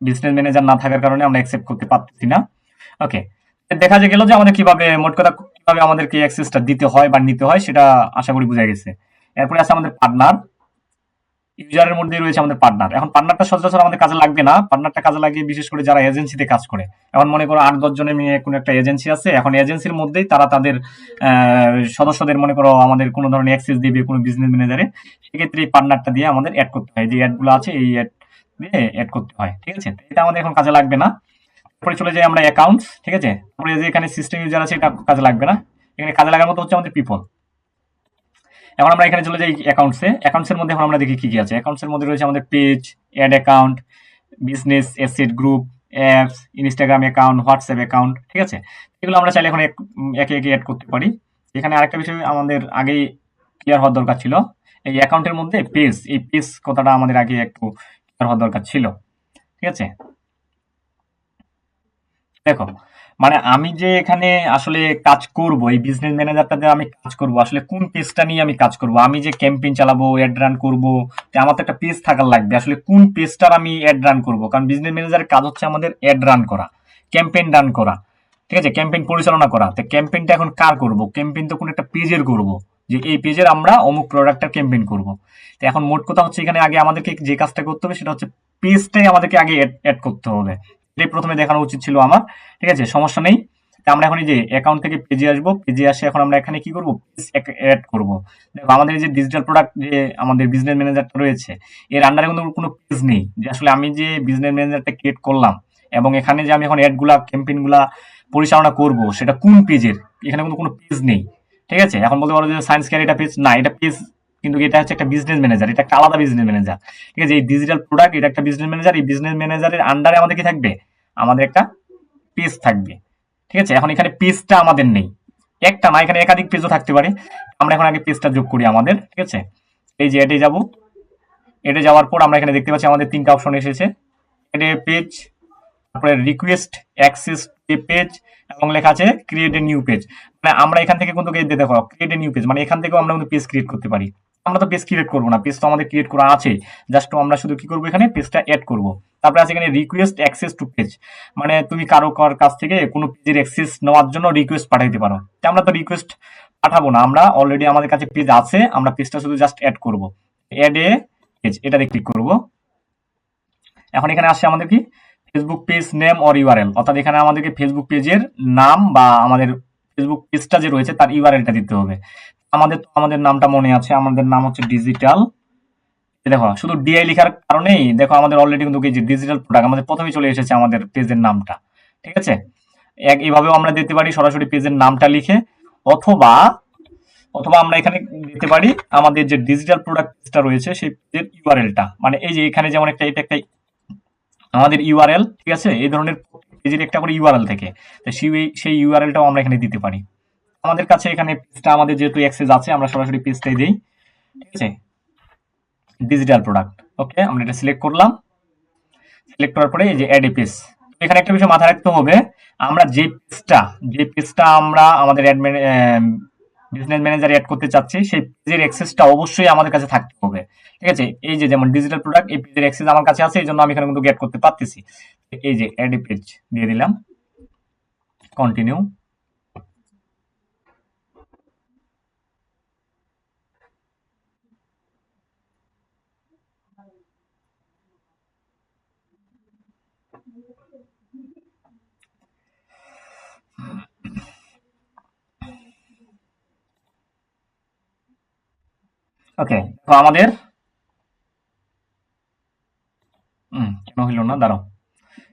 বিজনেস ম্যানেজার না থাকার কারণে আমরা অ্যাকসেপ্ট করতে পারছি না। ওকে, দেখা যে গেল যে আমাদের কিভাবে, মোট কথা কিভাবে আমাদেরকে অ্যাক্সেসটা দিতে হয় বা নিতে হয় সেটা আশা করি বোঝা গেছে। এরপরে আছে আমাদের পার্টনার, ইউজারের মধ্যেই রয়েছে আমাদের পার্টনার। এখন পার্টনারটা সচরাচর আমাদের কাজে লাগবে না, পার্টনারটা কাজে লাগে বিশেষ করে যারা এজেন্সিতে কাজ করে। এখন মনে করো 8-10 জনের নিয়ে কোনো একটা এজেন্সি আছে, এখন এজেন্সির মধ্যেই তারা তাদের সদস্যদের মনে করো আমাদের কোনো ধরনের অ্যাক্সেস দিবে কোনো বিজনেস ম্যানেজারে, সেক্ষেত্রে এই পার্টনারটা দিয়ে আমাদের অ্যাড করতে হয়, যে অ্যাডগুলো আছে এই অ্যাড দিয়ে অ্যাড করতে হয়, ঠিক আছে। এটা আমাদের এখন কাজে লাগবে না। তারপরে চলে যাই আমরা অ্যাকাউন্টস, ঠিক আছে। তারপরে যে এখানে সিস্টেম ইউজার আছে এটা কাজে লাগবে না, এখানে কাজে লাগার মতো হচ্ছে আমাদের পিপল। এখন আমরা এখানে চলে যাই অ্যাকাউন্টসের মধ্যে এখন আমরা দেখি কি কি আছে। অ্যাকাউন্টসের মধ্যে রয়েছে আমাদের page, ad account, business asset group, apps, Instagram account, WhatsApp account, ঠিক আছে। এগুলো আমরা চাইলে এখন একে একে অ্যাড করতে পারি। এখানে আরেকটা বিষয় আমাদের আগেই ক্লিয়ার হওয়ার দরকার ছিল, এই অ্যাকাউন্টের মধ্যে পেজ, এই পেজ কথাটা আমাদের আগে একটু ক্লিয়ার হওয়ার দরকার ছিল, ঠিক আছে। দেখো, মানে আমি যে এখানে আসলে কাজ করব, এই বিজনেস ম্যানেজারটাতে আমি কাজ করব, আসলে কোন পেজটা নিয়ে আমি কাজ করব, আমি যে ক্যাম্পেইন চালাবো, অ্যাড রান করব, আমার তো একটা পেজ থাকার লাগবে, আসলে কোন পেজটার আমি অ্যাড রান করব, কারণ বিজনেস ম্যানেজারের কাজ হচ্ছে আমাদের অ্যাড রান করা, ক্যাম্পেইন রান করা, ঠিক আছে, ক্যাম্পেইন পরিচালনা করা। তো ক্যাম্পেইনটা এখন কার করব, ক্যাম্পেইন তো কোনো একটা পেজের করব, যে এই পেজের আমরা অমুক প্রোডাক্টটার ক্যাম্পেইন করব। তো এখন মোট কথা হচ্ছে এখানে আগে আমাদেরকে যে কাজটা করতে হবে সেটা হচ্ছে পেজটাই আমাদেরকে আগে অ্যাড করতে হবে, এটাই প্রথমে দেখানো উচিত ছিল আমার, ঠিক আছে, সমস্যা নেই। তা আমরা এখন এই যে অ্যাকাউন্ট থেকে পেজে আসবো, পেজে আসে এখন আমরা এখানে কি করব, পেজ অ্যাড করব। দেখো আমাদের এই যে ডিজিটাল প্রোডাক্ট যে আমাদের বিজনেস ম্যানেজারটা রয়েছে, এর আন্ডারে কিন্তু কোনো পেজ নেই, যে আসলে আমি যে বিজনেস ম্যানেজারটা ক্রিয়েট করলাম এবং এখানে যে আমি এখন অ্যাডগুলা ক্যাম্পেইনগুলা পরিচালনা করব সেটা কোন পেজের, এখানে কিন্তু কোনো পেজ নেই, ঠিক আছে। এখন বলতে পারো যে সায়েন্স কেয়ার এটা পেজ না, এটা পেজ, কিন্তু এটা হচ্ছে একটা বিজনেস ম্যানেজার, এটা একটা আলাদা বিজনেস ম্যানেজার, ঠিক আছে। এই ডিজিটাল প্রোডাক্ট এটা একটা বিজনেস ম্যানেজার, এই বিজনেস ম্যানেজারের আন্ডারে আমাদের কি থাকবে, আমাদের একটা পেজ থাকবে, ঠিক আছে। এখন এখানে পেজটা আমাদের নেই, একটা না, এখানে একাধিক পেজও থাকতে পারে। আমরা এখন আগে পেজটা যোগ করি আমাদের, ঠিক আছে। এই যে এটে যাব, এটে যাওয়ার পর আমরা এখানে দেখতে পাচ্ছি আমাদের তিনটা অপশন এসেছে, এটে পেজ, তারপরে রিকোয়েস্ট অ্যাক্সেস পেজ, এবং লেখা আছে ক্রিয়েট এ নিউ পেজ। মানে আমরা এখান থেকে কিন্তু দেখো ক্রিয়েট এ নিউ পেজ, মানে এখান থেকেও আমরা কিন্তু পেজ ক্রিয়েট করতে পারি। আমরা তো পেজ ক্রিয়েট করবো না, পেজ তো আমাদের ক্রিয়েট করা আছে, জাস্ট আমরা শুধু কি করবো এখানে পেজটা অ্যাড করব। তারপরে আছে এখানে রিকোয়েস্ট অ্যাক্সেস টু পেজ, মানে তুমি কারো কাছ থেকে কোনো পেজের অ্যাক্সেস নেওয়ার জন্য রিকোয়েস্ট পাঠাইতে পারো। তো আমরা তো রিকোয়েস্ট পাঠাবো না, আমরা অলরেডি আমাদের কাছে পেজ আছে, আমরা পেজটা শুধু জাস্ট অ্যাড করব। অ্যাড এ পেজ, এটাতে ক্লিক করব। এখন এখানে আসছে আমাদের কি Facebook page name or URL, অর্থাৎ এখানে আমাদেরকে ফেসবুক পেজের নাম বা আমাদের ফেসবুক পেজটা যে রয়েছে তার ইউআরএলটা দিতে হবে। আমাদের নামটা মনে আছে, আমাদের নাম হচ্ছে ডিজিটাল। দেখো শুধু ডিআই লেখার কারণেই দেখো আমাদের অলরেডি কিন্তু এই যে ডিজিটাল প্রোডাক্ট আমাদের প্রথমেই চলে এসেছে আমাদের পেজের নামটা। ঠিক আছে, এইভাবেও আমরা দিতে পারি সরাসরি পেজের নামটা লিখে, অথবা অথবা আমরা এখানে দিতে পারি আমাদের যে ডিজিটাল প্রোডাক্ট পেজটা রয়েছে সেই পেজের ইউআরএলটা, মানে এই যে এখানে যেমন এটা একটা আমাদের ইউআরএল, ঠিক আছে, এই ধরনের পেজের একটা করে ইউআরএল থেকে, তো সেই ইউআরএলটাও আমরা এখানে দিতে পারি। আমাদের কাছে এখানে পেজটা আমাদের যেহেতু অ্যাক্সেস আছে, আমরা সরাসরি পেজটাই দিই। ঠিক আছে, ডিজিটাল প্রোডাক্ট, ওকে, আমরা এটা সিলেক্ট করলাম। সিলেক্ট করার পরে এই যে অ্যাড এ পেজ, এখানে একটা বিষয় মাথায় রাখতে হবে, আমরা যে পেজটা আমরা আমাদের অ্যাডমিন বিজনেস ম্যানেজার অ্যাড করতে চাচ্ছি সেই পেজের অ্যাক্সেসটা অবশ্যই আমাদের কাছে থাকতে হবে। ঠিক আছে, এই যে যেমন ডিজিটাল প্রোডাক্ট, এই পেজের অ্যাক্সেস আমার কাছে আছে, এই জন্য আমি এখানে কিন্তু অ্যাড করতে পারতেছি। এই যে অ্যাড এ পেজ দিয়ে দিলাম, কন্টিনিউ। ওকে, তো আমাদের কেন হইল না, দাঁড়াও,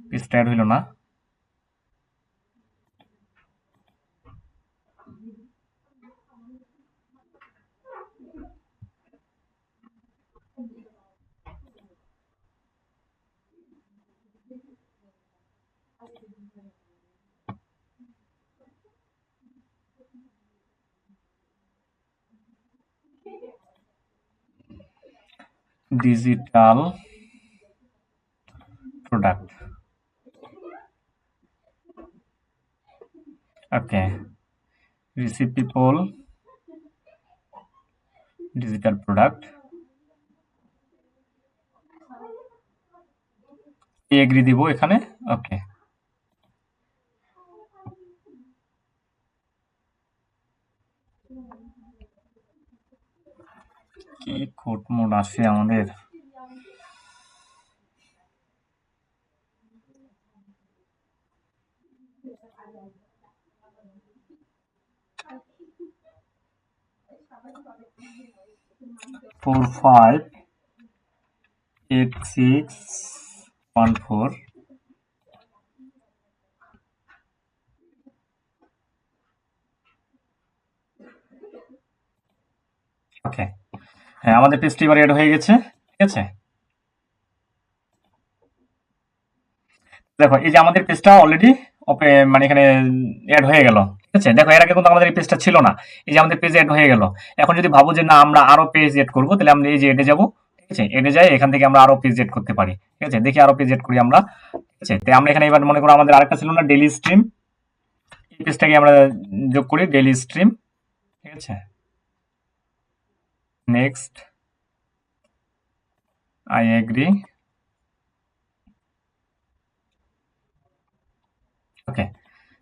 পেজটা অ্যাড হইল না। Digital product, okay, receive people, digital product, agree দিব এখানে, ওকে। কি কোড মোড আসে আমাদের, ফোর ফাইভ 8614। ওকে, হ্যাঁ আমাদের পেজটি এবার এড হয়ে গেছে। ঠিক আছে, দেখো এই যে আমাদের পেজটা অলরেডি মানে এখানে অ্যাড হয়ে গেল। ঠিক আছে, দেখো এর আগে কিন্তু আমাদের এই পেজটা ছিল না, এই যে আমাদের পেজ অ্যাড হয়ে গেল। এখন যদি ভাবো যে না আমরা আরো পেজ এড করবো, তাহলে আমরা এই যে এডে যাব। ঠিক আছে, এডে যাই, এখান থেকে আমরা আরো পেজ এড করতে পারি। ঠিক আছে, দেখি আরো পেজ এড করি আমরা। ঠিক আছে, তো আমরা এখানে এবার মনে করো আমাদের আরেকটা ছিল না ডেইলি স্ট্রিম, এই পেজটাকে আমরা যোগ করি ডেইলি স্ট্রিম। ঠিক আছে, নেক্সট, আই এগ্রি, ওকে।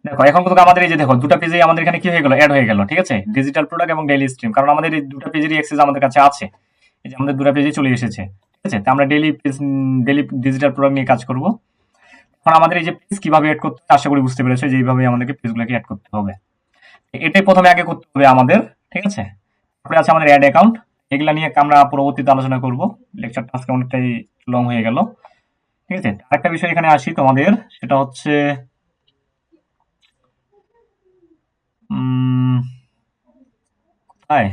দেখো এখন কিন্তু আমাদের এই যে দেখো দুটো পেজে আমাদের এখানে কি হয়ে গেল, অ্যাড হয়ে গেল। ঠিক আছে, ডিজিটাল প্রোডাক্ট এবং ডেইলি স্ট্রিম, কারণ আমাদের এই দুটো পেজেরই অ্যাক্সেস আমাদের কাছে আছে, এই যে আমাদের দুটো পেজে চলে এসেছে। ঠিক আছে, তো আমরা ডেইলি ডিজিটাল প্রোডাক্ট নিয়ে কাজ করব। এখন আমাদের এই যে পেজ কিভাবে অ্যাড করতে হবে, আশা করি বুঝতে পেরেছো যে এইভাবে আমাদেরকে পেজগুলোকে অ্যাড করতে হবে। এটাই প্রথমে আগে করতে হবে আমাদের। ঠিক আছে, তারপরে আছে আমাদের অ্যাড অ্যাকাউন্ট, এগুলা নিয়ে আমরা পরবর্তীতে আলোচনা করব, লেকচারটা আজকে অনেকটাই লং হয়ে গেল। ঠিক আছে, আরেকটা বিষয় এখানে আসি তোমাদের, সেটা হচ্ছে কোথায়,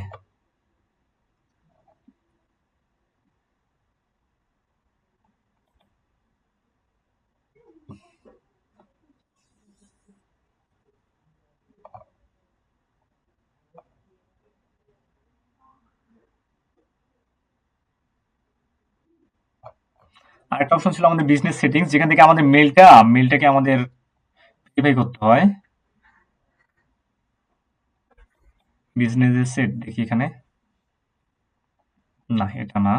আরেকটা অপশন ছিল আমাদের বিজনেস সেটিংস, যেখান থেকে আমাদের মেলটাকে আমাদের ভেরিফাই করতে হয়। বিজনেস সেট দেখি এখানে, না, এটা না।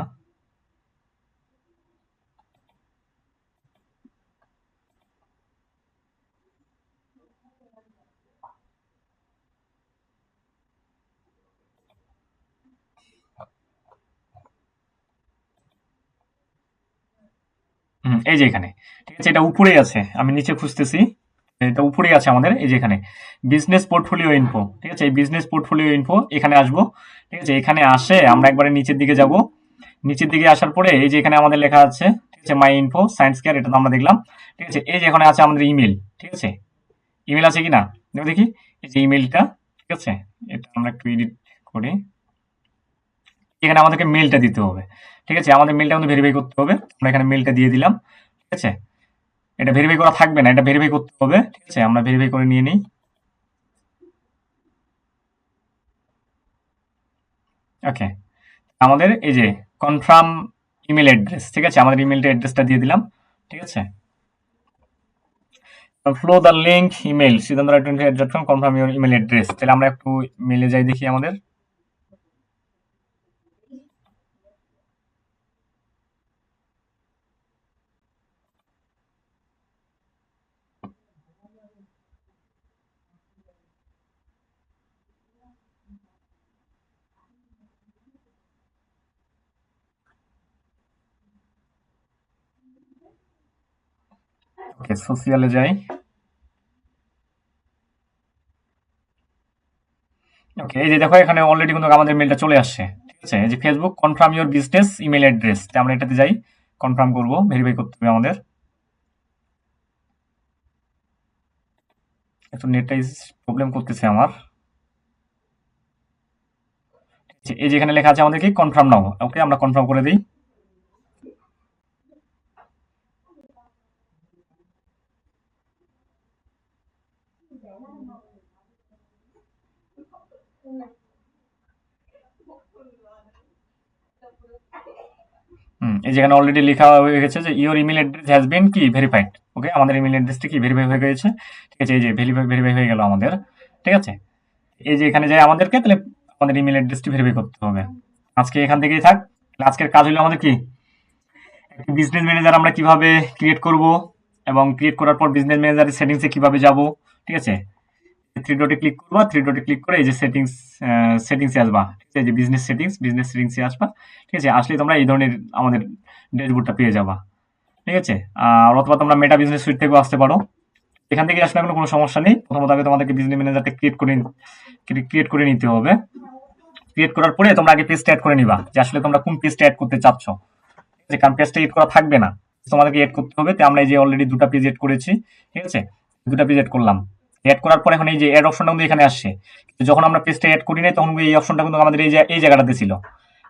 এই যে এখানে। ঠিক আছে? এটা উপরেই আছে। আমি নিচে খুঁজতেছি। এটা উপরেই আছে আমাদের। এই যে এখানে। Business portfolio info. ঠিক আছে? এই বিজনেস পোর্টফোলিও ইনফো এখানে আসবো। ঠিক আছে? এখানে আসে আমরা একবারে নিচের দিকে যাব। নিচের দিকে আসার পরে এই যে এখানে আমাদের লেখা আছে, ঠিক আছে? মাই ইনফো, সায়েন্স কেয়ার, এটা তো আমরা দেখলাম। ঠিক আছে? এই যে এখানে আছে আমাদের ইমেল। ঠিক আছে? ইমেল আছে কিনা? দেখি। এই যে ইমেলটা। ঠিক আছে? এটা আমরা একটু এডিট করি। এখানে আমাদেরকে মেলটা দিতে হবে। ঠিক আছে? আমাদের মেলটা কিন্তু ভেরিফাই করতে হবে। আমরা এখানে মেলটা দিয়ে দিলাম। ঠিক আছে? এটা ভেরিফাই করা থাকবে না, এটা ভেরিফাই করতে হবে। ঠিক আছে? আমরা ভেরিফাই করে নিয়ে নিই। ওকে। আমাদের এই যে কনফার্ম ইমেল অ্যাড্রেস। ঠিক আছে? আমাদের ইমেলটা অ্যাড্রেসটা দিয়ে দিলাম। ঠিক আছে? ফ্লো দ্য লিঙ্ক ইমেল সিদ্ধান্ত@20@com কনফার্ম ইউর ইমেল অ্যাড্রেস। তাহলে আমরা একটু মেলে যাই দেখি আমাদের। ওকে, সোশিয়ালে যাই। ওকে, এই যে দেখো এখানে অলরেডি কিন্তু আমাদের মেলটা চলে আসছে। ঠিক আছে? এই যে Facebook confirm your business email address. আমরা এটাতে যাই, কনফার্ম করব, ভেরিফাই করতে হবে আমাদের। একটু নেটটা প্রবলেম করতেছে আমার। এই যে এখানে লেখা আছে আমাদের কি কনফার্ম নাও। ওকে, আমরা কনফার্ম করে দিই। এই যেখানে অলরেডি লেখা হয়ে গেছে যে your email address has been কি ভেরিফাইড। ওকে, আমাদের ইমেল অ্যাড্রেসটা কি ভেরিফাই হয়ে গেছে। ঠিক আছে? এই যে ভেরিফাই ভেরিফাই হয়ে গেল আমাদের। ঠিক আছে? এই যে এখানে যাই আমাদেরকে তাহলে আমাদের ইমেল অ্যাড্রেসটি ভেরিফাই করতে হবে। আজকে এখান থেকেই থাক। আজকের কাজ হলো আমাদের কি, একটি বিজনেস ম্যানেজার আমরা কিভাবে ক্রিয়েট করব, এবং ক্রিয়েট করার পর বিজনেস ম্যানেজারের সেটিংসে কিভাবে যাব। ঠিক আছে? থ্রি ডটে ক্লিক করবা, থ্রি ডটে ক্লিক করে এই যে সেটিংস, সেটিংসে আসবা। ঠিক আছে? এই যে বিজনেস সেটিংসে আসবা। ঠিক আছে? আসলে তোমরা এই ধরনের আমাদের ড্যাশবোর্ডটা পেয়ে যাবা। ঠিক আছে? আর অথবা তোমরা মেটা বিজনেস সুইট থেকেও আসতে পারো। এখান থেকে আসলে কোনো সমস্যা নেই। প্রথমত আগে তোমাদেরকে বিজনেস ম্যানেজারটা ক্রিয়েট করে নিতে হবে। ক্রিয়েট করার পরে তোমরা আগে পেজটা অ্যাড করে নিবা যে আসলে তোমরা কোন পেজটা অ্যাড করতে চাচ্ছ। যে কারণ পেজটা এড করা থাকবে না, তোমাদেরকে এড করতে হবে। তো আমরা এই যে অলরেডি দুটো পেজ এড করেছি। ঠিক আছে? দুটো পেজ এড করলাম। এড করার পর এখন এই যে এড অপশনটা কিন্তু এখানে আসছে। কিন্তু যখন আমরা পেজটা এড করি নাই তখন এই অপশনটা কিন্তু আমাদের এই জায়গাটাতে ছিল।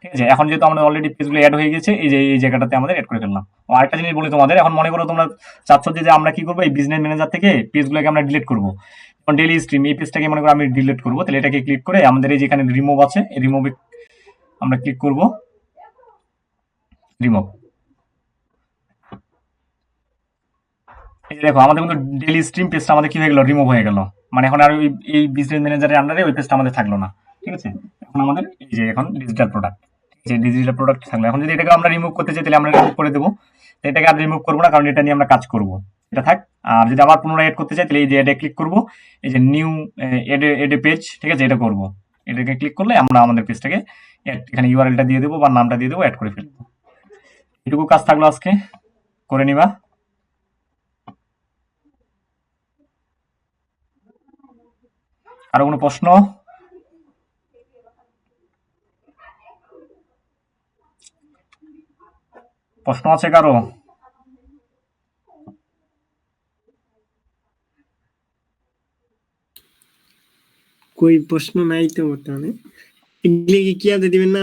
ঠিক আছে? এখন যেহেতু আমাদের অলরেডি পেজগুলো অ্যাড হয়ে গেছে, এই যে এই জায়গাটাতে আমাদের অ্যাড করে ফেললাম। ও আরেকটা জিনিস বলি তোমাদের, এখন মনে করো তোমরা চাচ্ছ যে আমরা কি করবো, এই বিজনেস ম্যানেজার থেকে পেজগুলোকে আমরা ডিলিট করবো। এখন ডেইলি স্ট্রিম এই পেজটাকে মনে করো আমি ডিলিট করবো, তাহলে এটাকে ক্লিক করে আমাদের এই যে এখানে রিমুভ আছে, এই রিমুভে আমরা ক্লিক করবো। রিমুভ। এই যে দেখো আমাদের কিন্তু ডেইলি স্ট্রিম পেজটা আমাদের কি হয়ে গেল, রিমুভ হয়ে গেল। মানে এখন আর এই বিজনেস ম্যানেজারের আন্ডারে ওই পেজটা আমাদের থাকলো না। ঠিক আছে? এখন আমাদের এই যে এখন ডিজিটাল প্রোডাক্ট, যে ডিজিটাল প্রোডাক্ট থাকলো। এখন যদি এটাকে আমরা রিমুভ করতে চাই তাহলে আমরা রিমুভ করে দেবো। তো এটাকে আর রিমুভ করবো না, কারণ এটা নিয়ে আমরা কাজ করব। এটা থাক। আর যদি আবার পুনরায় এড করতে চাই তাহলে এই যে এডে ক্লিক করবো। এই যে নিউ এডে পেজ, ঠিক আছে, এটা করবো। এটাকে ক্লিক করলে আমরা আমাদের পেজটাকে এখানে ইউআরএলটা দিয়ে দেবো বা নামটা দিয়ে দেবো, অ্যাড করে ফেলবো। এটুকু কাজ থাকলো আজকে, করে নিবা। আরো কোনো প্রশ্ন? প্রশ্ন আছে কারো? কই প্রশ্ন নাই তো বর্তমানে। এগুলি কি কিয়াতে দিবেন না?